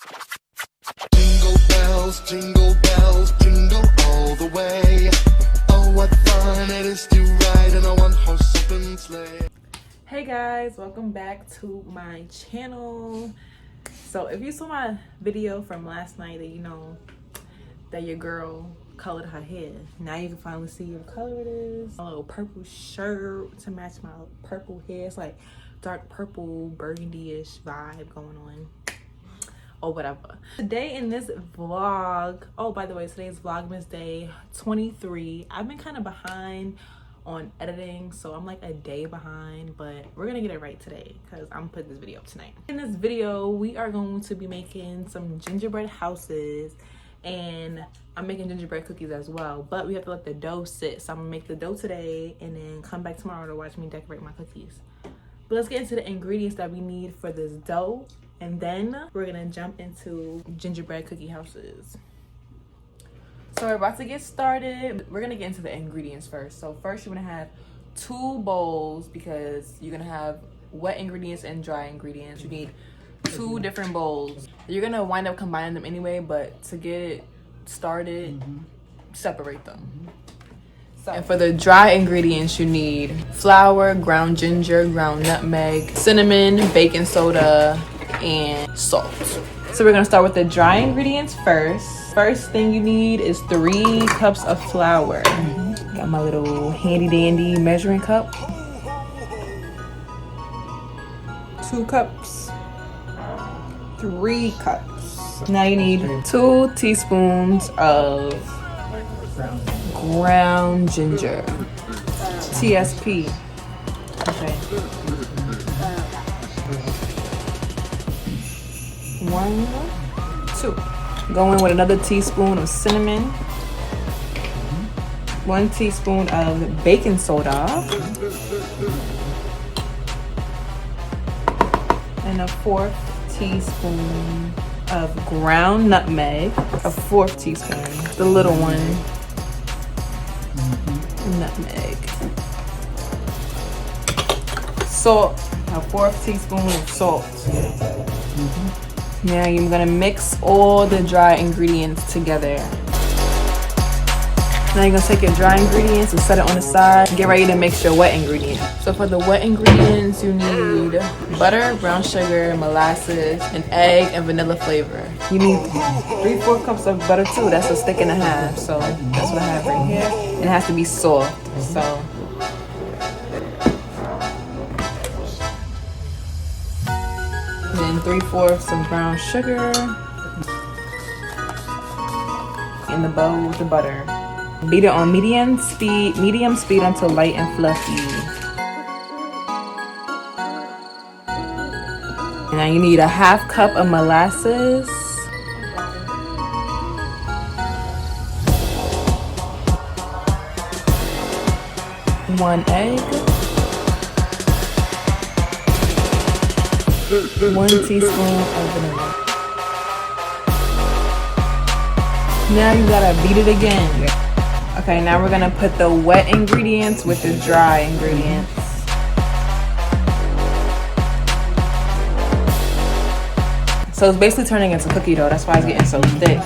Jingle bells, jingle all the way. Oh, what fun it is to ride in a one-horse open sleigh. Hey guys, welcome back to my channel. So if you saw my video from last night, that you know that your girl colored her hair, now you can finally see what color it is. A little purple shirt to match my purple hair. It's like dark purple burgundy-ish vibe going on, or whatever. Today in this vlog, oh, by the way, today's Vlogmas day 23. I've been kind of behind on editing, so I'm like a day behind, but we're gonna get it right today because I'm putting this video up tonight. In this video, we are going to be making some gingerbread houses, and I'm making gingerbread cookies as well, but we have to let the dough sit. So I'm gonna make the dough today and then come back tomorrow to watch me decorate my cookies. But let's get into the ingredients that we need for this dough, and then we're gonna jump into gingerbread cookie houses. So we're about to get started. We're gonna get into the ingredients first. So first you're gonna have 2 bowls because you're gonna have wet ingredients and dry ingredients. You need 2 different bowls. You're gonna wind up combining them anyway, but to get it started, separate them. So, and for the dry ingredients, you need flour, ground ginger, ground nutmeg, cinnamon, baking soda, and salt. So we're gonna start with the dry ingredients first. First thing you need is 3 cups of flour. Got my little handy dandy measuring cup. 2 cups, 3 cups. Now you need 2 teaspoons of ground ginger, TSP. Okay. 1, 2. Go in with another teaspoon of cinnamon, 1 teaspoon of baking soda, and a 4th teaspoon of ground nutmeg, a 4th teaspoon, the little one, nutmeg, salt, a 4th teaspoon of salt. Now you're gonna mix all the dry ingredients together. Now you're gonna take your dry ingredients and set it on the side. Get ready to mix your wet ingredients. So for the wet ingredients, you need butter, brown sugar, molasses, an egg, and vanilla flavor. You need 3/4 cups of butter too. That's a stick and a half. So that's what I have right here. And it has to be soft. So then 3/4 of brown sugar in the bowl with the butter. Beat it on medium speed until light and fluffy. Now you need a 1/2 cup of molasses, 1 egg, 1 teaspoon of vanilla. Now you gotta beat it again. Okay, now we're gonna put the wet ingredients with the dry ingredients. So it's basically turning into cookie dough. That's why it's getting so thick.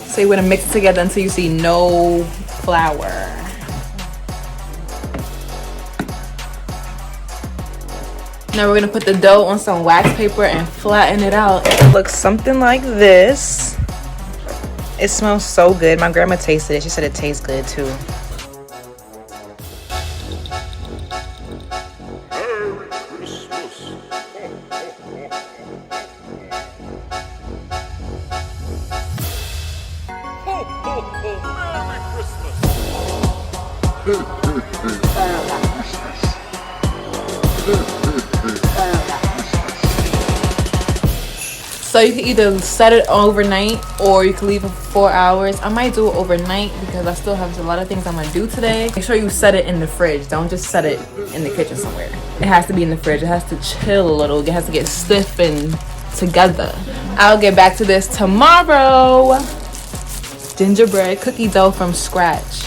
So you're gonna mix it together until you see no flour. Now we're gonna put the dough on some wax paper and flatten it out. It looks something like this. It smells so good. My grandma tasted it. She said it tastes good too. Merry Christmas. Ho, ho, ho. Merry So you can either set it overnight or you can leave it for 4 hours. I might do it overnight because I still have a lot of things I'm gonna do today. Make sure you set it in the fridge. Don't just set it in the kitchen somewhere. It has to be in the fridge. It has to chill a little. It has to get stiff and together. I'll get back to this tomorrow. Gingerbread cookie dough from scratch.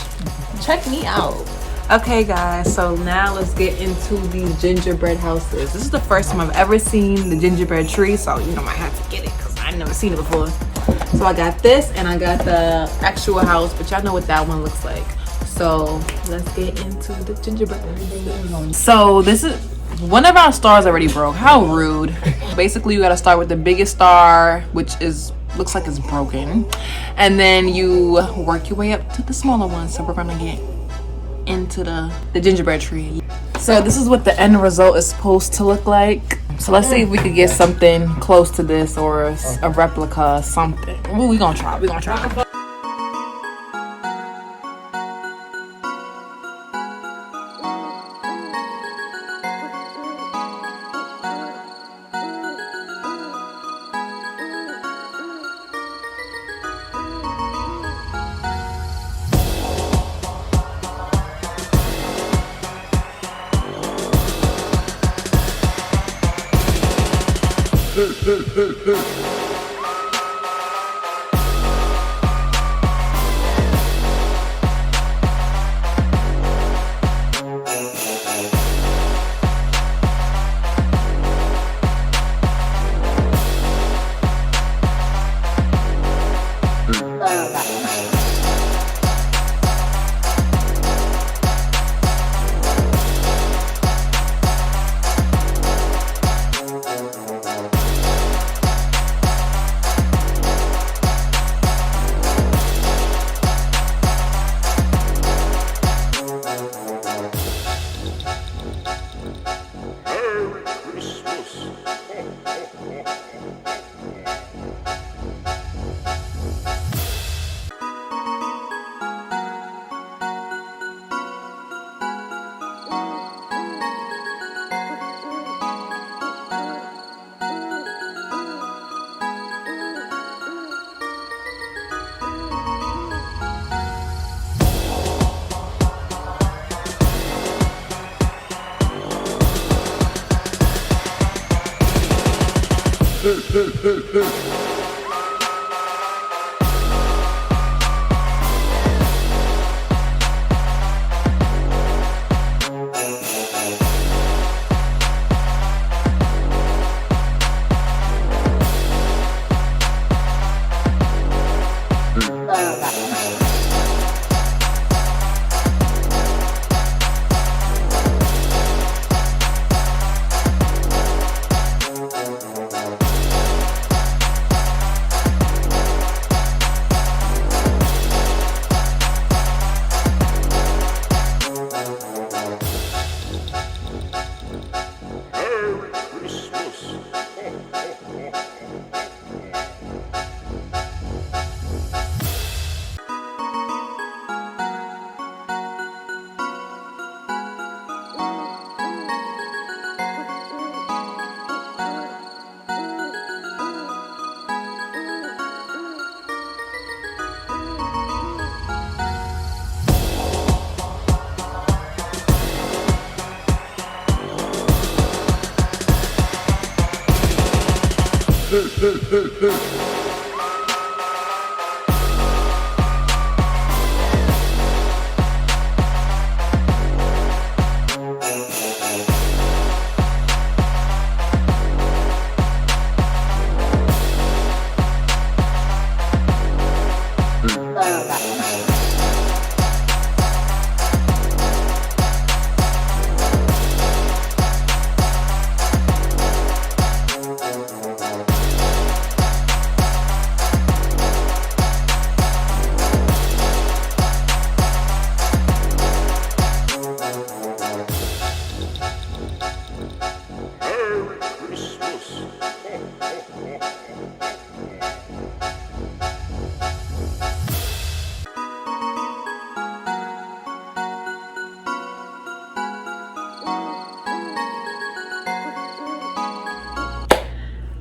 Check me out. Okay guys, so now let's get into these gingerbread houses. This is the first time I've ever seen the gingerbread tree, so you know I have to get it because I ain't never seen it before. So I got this and I got the actual house, but y'all know what that one looks like. So let's get into the gingerbread. So this is one of our stars already broke. How rude. Basically you gotta start with the biggest star, which is looks like it's broken, and then you work your way up to the smaller one. So we're gonna get into the gingerbread tree. So this is what the end result is supposed to look like. So let's see if we could get something close to this or a replica, something. Well, we gonna try.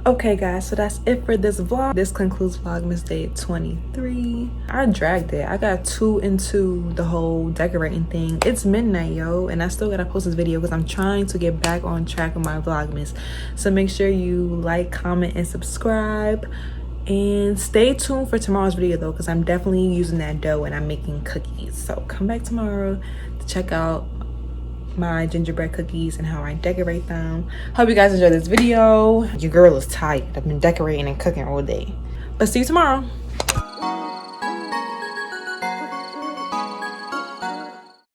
Okay guys, so that's it for this vlog. This concludes Vlogmas Day 23. I dragged it. I got too into the whole decorating thing. It's midnight, yo, and I still gotta post this video because I'm trying to get back on track with my Vlogmas. So make sure you like, comment, and subscribe. And stay tuned for tomorrow's video though, because I'm definitely using that dough and I'm making cookies. So come back tomorrow to check out my gingerbread cookies and how I decorate them. Hope you guys enjoyed this video. Your girl is tired. I've been decorating and cooking all day. But see you tomorrow.